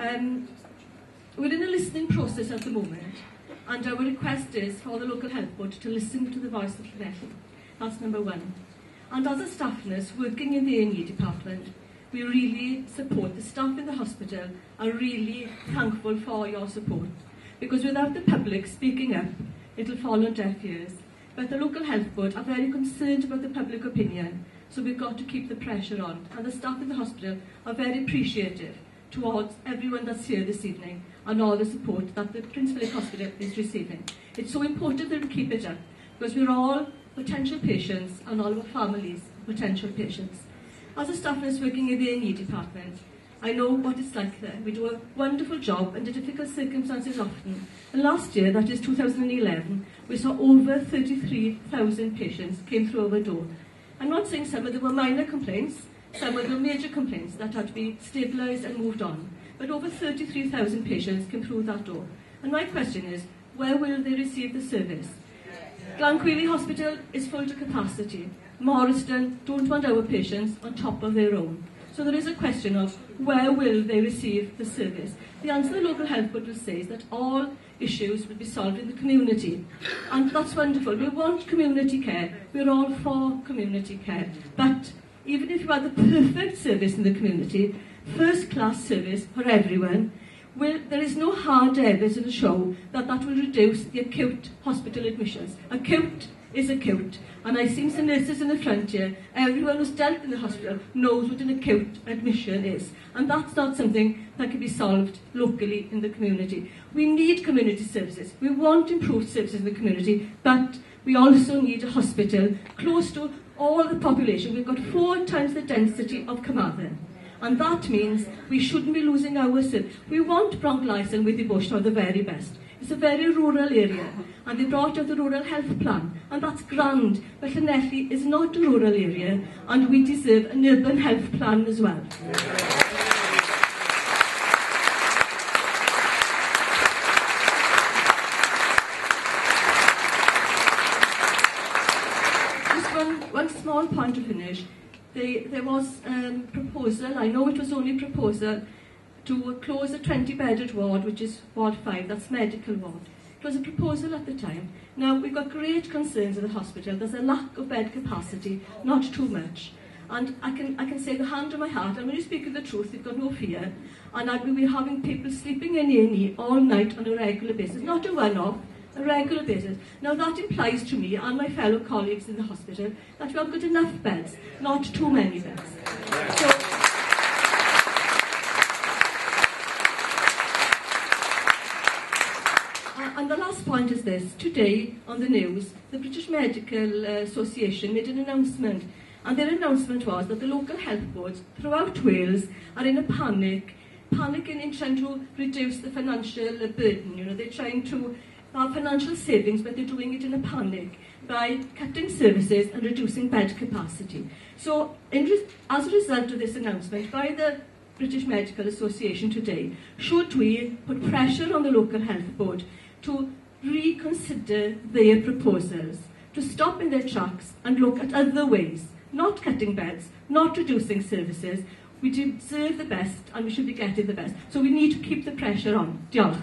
We're in a listening process at the moment, and our request is for the local health board to listen to the voice of Gwyneth. That's number one. And as a staff nurse working in the A&E department, we really support the staff in the hospital, are really thankful for your support. Because without the public speaking up, it'll fall on deaf ears. But the local health board are very concerned about the public opinion, so we've got to keep the pressure on. And the staff in the hospital are very appreciative towards everyone that's here this evening and all the support that the Prince Philip Hospital is receiving. It's so important that we keep it up, because we're all potential patients and all of our families potential patients. As a staff nurse working in the A&E department, I know what it's like there. We do a wonderful job under difficult circumstances often. And last year, that is 2011, we saw over 33,000 patients came through our door. I'm not saying some of them were minor complaints, some of them were major complaints that had to be stabilised and moved on. But over 33,000 patients came through that door. And my question is, where will they receive the service? Glanquili Hospital is full to capacity. Morriston don't want our patients on top of their own. So there is a question of where will they receive the service? The answer the local health board will say is that all issues will be solved in the community. And that's wonderful. We want community care. We're all for community care. But even if you had the perfect service in the community, first-class service for everyone, there is no hard evidence to show that that will reduce the acute hospital admissions. Acute is acute. And I've seen some nurses in the front here. Everyone who's dealt in the hospital knows what an acute admission is. And that's not something that can be solved locally in the community. We need community services. We want improved services in the community, but we also need a hospital close to all the population. We've got 4 times the density of Carmarthen. And that means we shouldn't be losing our service. We want Bronx and Withy Bush are the very best. It's a very rural area, and they brought out the rural health plan, and that's grand. But Llanelli is not a rural area, and we deserve an urban health plan as well. Just one small point to finish. There was a proposal, I know it was only a proposal, to close a 20-bedded ward, which is Ward 5, that's medical ward. It was a proposal at the time. Now, we've got great concerns at the hospital. There's a lack of bed capacity, not too much. And I can say the hand on my heart, and when you speak of the truth, you've got no fear. And we'll be having people sleeping in A&E all night on a regular basis, not a one-off, a regular basis. Now, that implies to me and my fellow colleagues in the hospital that we have got enough beds, not too many beds. So, and the last point is this. Today, on the news, the British Medical Association made an announcement, and their announcement was that the local health boards throughout Wales are in a panicking in trying to reduce the financial burden. You know, they're trying to have financial savings, but they're doing it in a panic by cutting services and reducing bed capacity. So, as a result of this announcement by the British Medical Association today, should we put pressure on the local health board to reconsider their proposals, to stop in their tracks and look at other ways, not cutting beds, not reducing services? We deserve the best and we should be getting the best. So we need to keep the pressure on. Diolch.